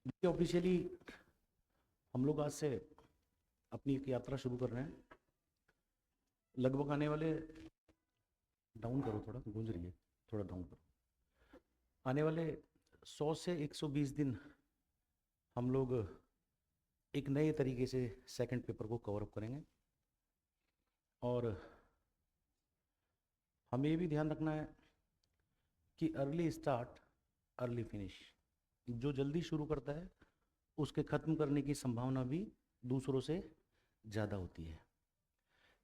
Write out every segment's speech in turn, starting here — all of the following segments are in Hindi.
देखिए, ऑफिशियली हम लोग आज से अपनी एक यात्रा शुरू कर रहे हैं। लगभग आने वाले, डाउन करो थोड़ा, गूंज रही है, थोड़ा डाउन करो। आने वाले 100 से 120 दिन हम लोग एक नए तरीके से सेकंड पेपर को कवर अप करेंगे। और हमें ये भी ध्यान रखना है कि अर्ली स्टार्ट अर्ली फिनिश। जो जल्दी शुरू करता है उसके ख़त्म करने की संभावना भी दूसरों से ज़्यादा होती है।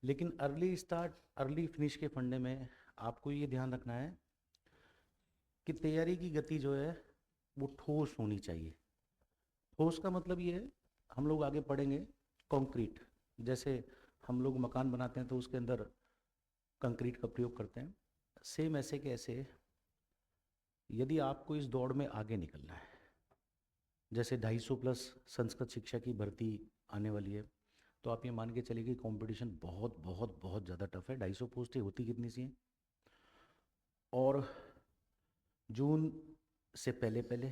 लेकिन अर्ली स्टार्ट अर्ली फिनिश के फंडे में आपको ये ध्यान रखना है कि तैयारी की गति जो है वो ठोस होनी चाहिए। ठोस का मतलब ये है, हम लोग आगे पढ़ेंगे कंक्रीट। जैसे हम लोग मकान बनाते हैं तो उसके अंदर कंक्रीट का प्रयोग करते हैं। सेम ऐसे के ऐसे यदि आपको इस दौड़ में आगे निकलना है, जैसे 250 प्लस संस्कृत शिक्षा की भर्ती आने वाली है, तो आप ये मान के चलिए कि कंपटीशन बहुत बहुत बहुत ज़्यादा टफ है। 250 पोस्टें होती कितनी सी हैं, और जून से पहले पहले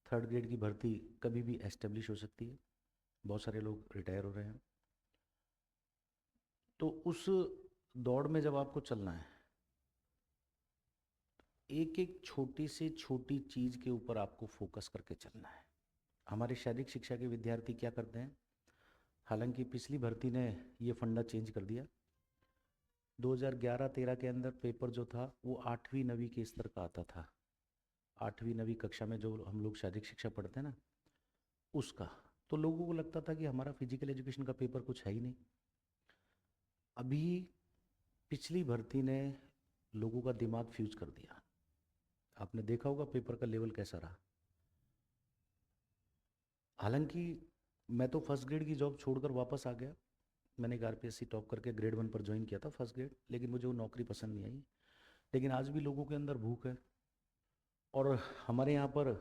थर्ड ग्रेड की भर्ती कभी भी एस्टेब्लिश हो सकती है। बहुत सारे लोग रिटायर हो रहे हैं। तो उस दौड़ में जब आपको चलना है, एक एक छोटी से छोटी चीज़ के ऊपर आपको फोकस करके चलना है। हमारे शारीरिक शिक्षा के विद्यार्थी क्या करते हैं, हालांकि पिछली भर्ती ने ये फंडा चेंज कर दिया। 2011-13 के अंदर पेपर जो था वो 8वीं 9वीं के स्तर का आता था। 8वीं 9वीं कक्षा में जो हम लोग शारीरिक शिक्षा पढ़ते हैं ना, उसका। तो लोगों को लगता था कि हमारा फिजिकल एजुकेशन का पेपर कुछ है ही नहीं। अभी पिछली भर्ती ने लोगों का दिमाग फ्यूज कर दिया। आपने देखा होगा पेपर का लेवल कैसा रहा। हालांकि मैं तो फर्स्ट ग्रेड की जॉब छोड़कर वापस आ गया। मैंने एक आरपीएससी टॉप करके ग्रेड 1 पर ज्वाइन किया था फर्स्ट ग्रेड, लेकिन मुझे वो नौकरी पसंद नहीं आई। लेकिन आज भी लोगों के अंदर भूख है। और हमारे यहाँ पर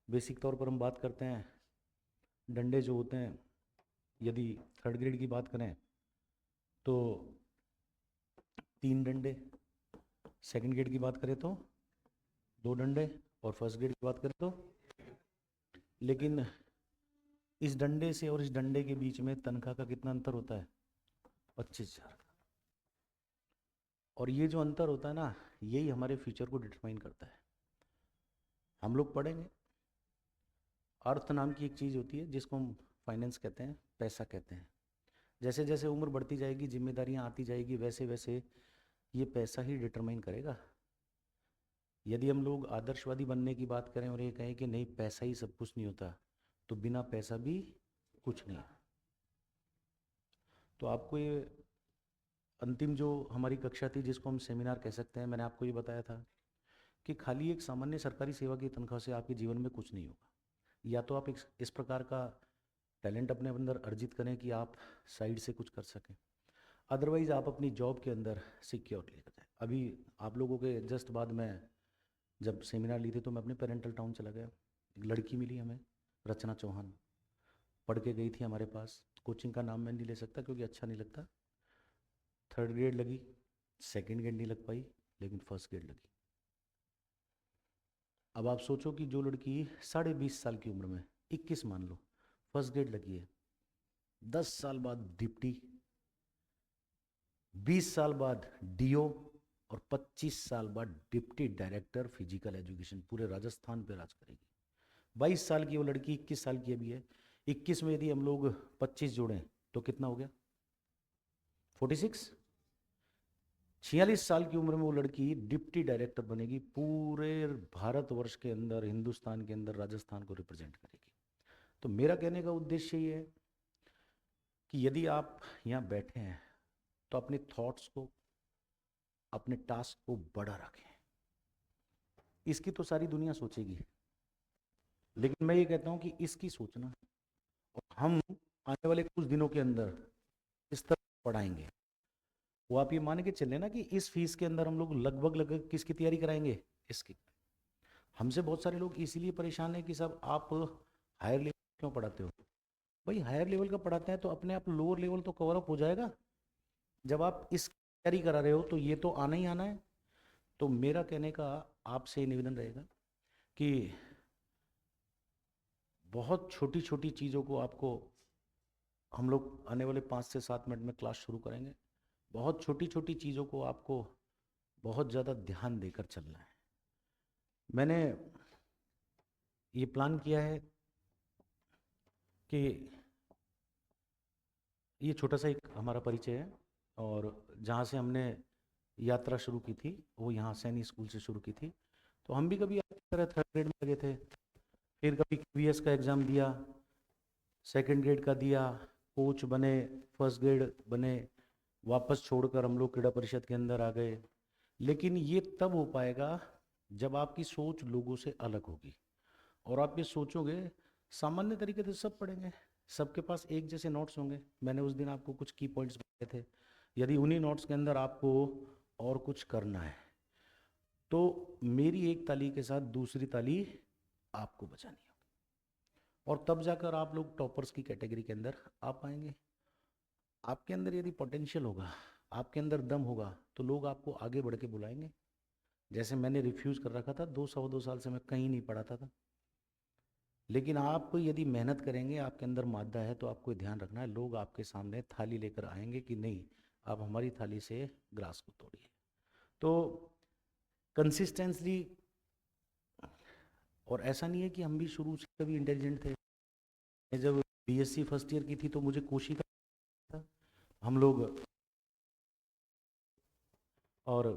बेसिक तौर पर हम बात करते हैं, डंडे जो होते हैं, यदि थर्ड ग्रेड की बात करें तो 3 डंडे, सेकंड ग्रेड की बात करें तो 2 डंडे, और फर्स्ट ग्रेड की बात करें तो। लेकिन इस डंडे से और इस डंडे के बीच में तनख्वाह का कितना अंतर होता है? 25,000। और ये जो अंतर होता है ना, यही हमारे फ्यूचर को डिटरमाइन करता है। हम लोग पढ़ेंगे, अर्थ नाम की एक चीज़ होती है जिसको हम फाइनेंस कहते हैं, पैसा कहते हैं। जैसे जैसे उम्र बढ़ती जाएगी, जिम्मेदारियां आती जाएगी, वैसे वैसे ये पैसा ही डिटरमाइन करेगा। यदि हम लोग आदर्शवादी बनने की बात करें और ये कहें कि नहीं पैसा ही सब कुछ नहीं होता, तो बिना पैसा भी कुछ नहीं। तो आपको ये अंतिम जो हमारी कक्षा थी, जिसको हम सेमिनार कह सकते हैं, मैंने आपको ये बताया था कि खाली एक सामान्य सरकारी सेवा की तनख्वाह से आपके जीवन में कुछ नहीं होगा। या तो आप इस प्रकार का टैलेंट अपने अंदर अर्जित करें कि आप साइड से कुछ कर सकें, अदरवाइज आप अपनी जॉब के अंदर सिक्योर लेकर जाए। अभी आप लोगों के जस्ट बाद मैं जब सेमिनार ली थी तो मैं अपने पेरेंटल टाउन चला गया। एक लड़की मिली हमें, रचना चौहान, पढ़ के गई थी हमारे पास। कोचिंग का नाम मैं नहीं ले सकता क्योंकि अच्छा नहीं लगता। थर्ड ग्रेड लगी, सेकंड ग्रेड नहीं लग पाई, लेकिन फर्स्ट ग्रेड लगी। अब आप सोचो कि जो लड़की 20.5 साल की उम्र में, 21 मान लो, फर्स्ट ग्रेड लगी है, 10 साल बाद डिप्टी, 20 साल बाद डीओ, और 25 साल बाद डिप्टी डायरेक्टर फिजिकल एजुकेशन पूरे राजस्थान पे राज करेगी। 22 साल की वो लड़की 21 साल की अभी है। 21 में यदि हम लोग 25 जोड़ें तो कितना हो गया? 46। 46 साल की उम्र में वो लड़की डिप्टी डायरेक्टर बनेगी, पूरे भारतवर्ष के अंदर, हिंदुस्तान के अंदर राजस्थान को रिप्रेजेंट करेगी। तो मेरा कहने का उद्देश्य ये है कि यदि आप यहाँ बैठे हैं तो अपने थॉट्स को, अपने टास्क को बड़ा रखें। इसकी तो सारी दुनिया सोचेगी, लेकिन मैं ये कहता हूँ कि इसकी सोचना, और हम आने वाले कुछ दिनों के अंदर इस तरह पढ़ाएंगे। वो आप ये मान के चले ना कि इस फीस के अंदर हम लोग लगभग लगभग किसकी तैयारी कराएंगे? इसकी। हमसे बहुत सारे लोग इसीलिए परेशान है कि साहब आप हायर लेवल क्यों पढ़ाते हो? भाई हायर लेवल का पढ़ाते हैं तो अपने आप लोअर लेवल तो कवर अप हो जाएगा। जब आप इस तैयारी करा रहे हो तो ये तो आना ही आना है। तो मेरा कहने का आपसे निवेदन रहेगा कि बहुत छोटी छोटी चीज़ों को आपको हम लोग आने वाले 5 से 7 मिनट में क्लास शुरू करेंगे। बहुत छोटी छोटी चीज़ों को आपको बहुत ज़्यादा ध्यान देकर चलना है। मैंने ये प्लान किया है कि ये छोटा सा एक हमारा परिचय है, और जहाँ से हमने यात्रा शुरू की थी वो यहाँ सैनी स्कूल से शुरू की थी। तो हम भी कभी आपकी तरह 3rd ग्रेड में लगे थे, फिर कभी QS का एग्ज़ाम दिया, 2nd ग्रेड का दिया, कोच बने, 1st ग्रेड बने, वापस छोड़कर हम लोग क्रीड़ा परिषद के अंदर आ गए। लेकिन ये तब हो पाएगा जब आपकी सोच लोगों से अलग होगी, और आप ये सोचोगे सामान्य तरीके से सब पढ़ेंगे, सबके पास एक जैसे नोट्स होंगे। मैंने उस दिन आपको कुछ की पॉइंट्स बताए थे, यदि उन्हीं नोट्स के अंदर आपको और कुछ करना है तो मेरी एक ताली के साथ दूसरी ताली आपको बजानी होगी, और तब जाकर आप लोग टॉपर्स की कैटेगरी के अंदर आ पाएंगे। आपके अंदर यदि पोटेंशियल होगा, आपके अंदर दम होगा, तो लोग आपको आगे बढ़ के बुलाएंगे। जैसे मैंने रिफ्यूज़ कर रखा था, 2 साल से मैं कहीं नहीं पढ़ाता था, लेकिन आप यदि मेहनत करेंगे, आपके अंदर मादा है, तो आपको ध्यान रखना है लोग आपके सामने थाली लेकर आएंगे कि नहीं, आप हमारी थाली से ग्रास को तोड़िए। तो कंसिस्टेंसली, और ऐसा नहीं है कि हम भी शुरू से कभी इंटेलिजेंट थे। मैं जब BSc फर्स्ट ईयर की थी तो मुझे कोशिका था, हम लोग, और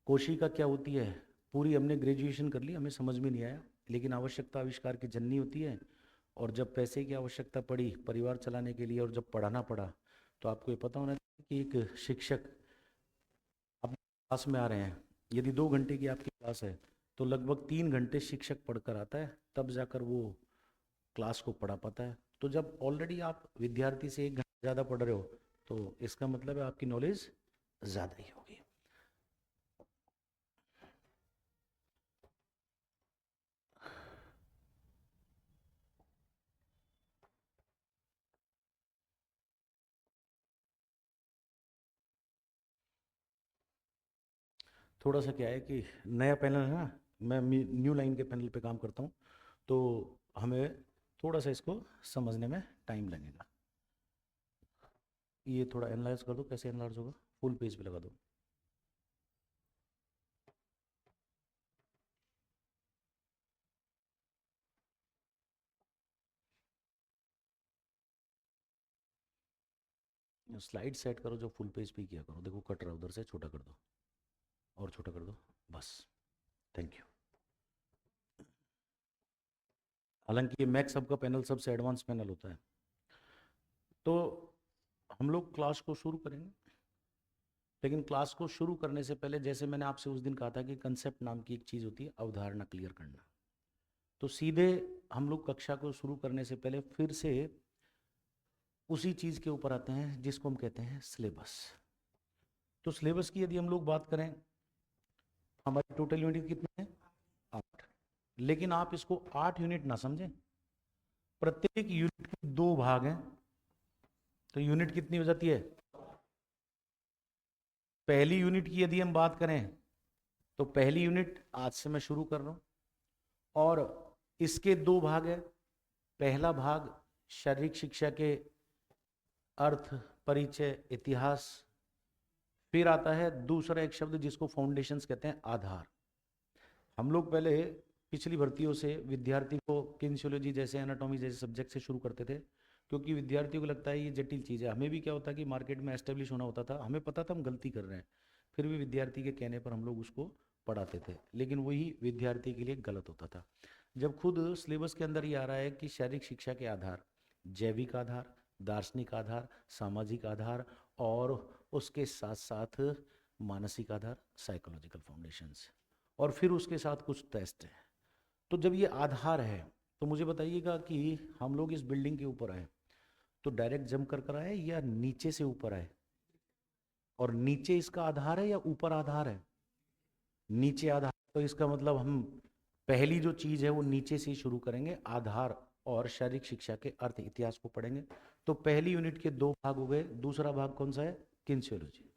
कोशिका क्या होती है पूरी हमने ग्रेजुएशन कर ली, हमें समझ में नहीं आया, लेकिन आवश्यकता आविष्कार की जननी होती है। और जब पैसे की आवश्यकता पड़ी परिवार चलाने के लिए, और जब पढ़ाना पड़ा, तो आपको ये पता होना चाहिए कि एक शिक्षक, आप क्लास में आ रहे हैं, यदि 2 घंटे की आपकी क्लास है तो लगभग 3 घंटे शिक्षक पढ़कर आता है, तब जाकर वो क्लास को पढ़ा पाता है। तो जब ऑलरेडी आप विद्यार्थी से 1 घंटा ज़्यादा पढ़ रहे हो, तो इसका मतलब है आपकी नॉलेज ज़्यादा ही होगी। थोड़ा सा क्या है कि नया पैनल है ना, मैं न्यू लाइन के पैनल पे काम करता हूँ, तो हमें थोड़ा सा इसको समझने में टाइम लगेगा। ये थोड़ा एनालाइज कर दो, कैसे एनालाइज होगा, फुल पेज पे लगा दो। स्लाइड सेट करो जो फुल पेज पे किया करो, देखो कट रहा है उधर से, छोटा कर दो और छोटा कर दो, बस। Thank you. हालांकि ये मैक्स हब का पैनल सबसे एडवांस पैनल होता है। तो हम लोग क्लास को शुरू करेंगे, लेकिन क्लास को शुरू करने से पहले, जैसे मैंने आपसे उस दिन कहा था कि कंसेप्ट नाम की एक चीज़ होती है, अवधारणा क्लियर करना। तो सीधे हम लोग कक्षा को शुरू करने से पहले फिर से उसी चीज़ के ऊपर आते हैं जिसको हम कहते हैं सिलेबस। तो सिलेबस की यदि हम लोग बात करें, हमारी टोटल यूनिट कितनी है, 8। लेकिन आप इसको 8 यूनिट ना समझें, प्रत्येक यूनिट के 2 भाग हैं, तो यूनिट कितनी हो जाती है। पहली यूनिट की यदि हम बात करें, तो पहली यूनिट आज से मैं शुरू कर रहा हूं, और इसके 2 भाग है। पहला भाग शारीरिक शिक्षा के अर्थ, परिचय, इतिहास। फिर आता है दूसरा एक शब्द जिसको फाउंडेशंस कहते हैं, आधार। हम लोग पहले पिछली भर्तियों से विद्यार्थी को किन्सियोलॉजी जैसे, एनाटॉमी जैसे सब्जेक्ट से शुरू करते थे, क्योंकि विद्यार्थियों को लगता है ये जटिल चीज़ है। हमें भी क्या होता है कि मार्केट में एस्टेब्लिश होना होता था, हमें पता था हम गलती कर रहे हैं, फिर भी विद्यार्थी के कहने पर हम लोग उसको पढ़ाते थे, लेकिन वही विद्यार्थी के लिए गलत होता था। जब खुद सिलेबस के अंदर ये आ रहा है कि शारीरिक शिक्षा के आधार, जैविक आधार, दार्शनिक आधार, सामाजिक आधार, और उसके साथ साथ मानसिक आधार, साइकोलॉजिकल फाउंडेशंस, और फिर उसके साथ कुछ टेस्ट है। तो जब ये आधार है, तो मुझे बताइएगा कि हम लोग इस बिल्डिंग के ऊपर आए तो डायरेक्ट जंप कर आए या नीचे से ऊपर आए, और नीचे इसका आधार है या ऊपर आधार है, नीचे आधार। तो इसका मतलब हम पहली जो चीज़ है वो नीचे से ही शुरू करेंगे, आधार और शारीरिक शिक्षा के अर्थ, इतिहास को पढ़ेंगे। तो पहली यूनिट के 2 भाग हो गए। दूसरा भाग कौन सा है, किन्सियोलॉजी।